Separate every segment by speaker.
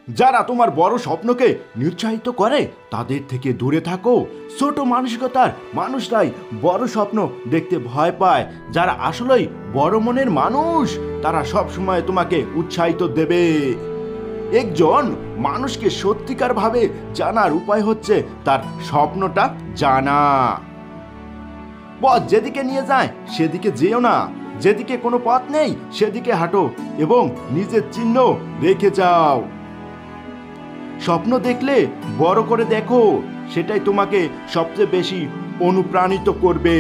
Speaker 1: যারা তোমার বড় স্বপ্নকে নিরুৎসাহিত করে তাদের থেকে দূরে থাকো। ছোট মানসিকতার মানুষরাই বড় স্বপ্ন দেখতে ভয় পায়। যারা আসলেই বড় মনের মানুষ তারা সব সময় তোমাকে উৎসাহিত দেবে। একজন মানুষকে সত্যিকার ভাবে জানার উপায় হচ্ছে তার স্বপ্নটা জানা। পথ যেদিকে নিয়ে যায় সেদিকে যেও না, যেদিকে কোনো পথ নেই সেদিকে হাঁটো এবং নিজের চিহ্ন রেখে যাও। স্বপ্ন দেখলে বড় করে দেখো, সেটাই তোমাকে সবচেয়ে বেশি অনুপ্রাণিত করবে।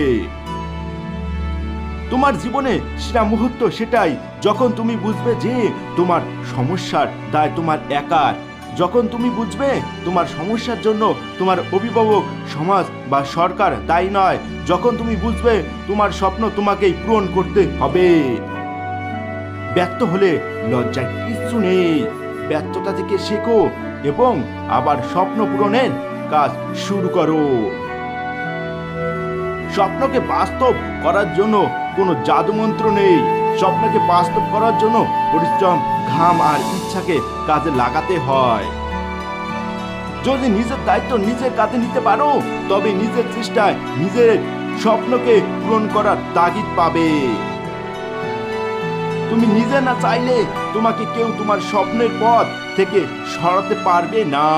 Speaker 1: তোমার জীবনে সেরা মুহূর্ত সেটাই যখন তুমি বুঝবে যে তোমার সমস্যার দায় তোমার একার, যখন তুমি বুঝবে তোমার সমস্যার জন্য তোমার অভিভাবক, সমাজ বা সরকার দায়ী নয়, যখন তুমি বুঝবে তোমার স্বপ্ন তোমাকেই পূরণ করতে হবে। ব্যর্থ হলে লজ্জার কিছু নেই, ব্যর্থতা থেকে শেখো এবং আবার স্বপ্ন পূরণের কাজ শুরু করো। স্বপ্নকে বাস্তব করার জন্য কোনো জাদুমন্ত্র নেই। স্বপ্নকে বাস্তব করার জন্য পরিশ্রম, ঘাম আর ইচ্ছাকে কাজে লাগাতে হয়। যদি নিজের দায়িত্ব নিজের কাঁধে নিতে পারো তবে নিজের চেষ্টায় নিজের স্বপ্নকে পূরণ করার তাগিদ পাবে। তুমি নিজে না চাইলে তোমাকে কেউ তোমার স্বপ্নের পথ থেকে সরাতে পারবে না।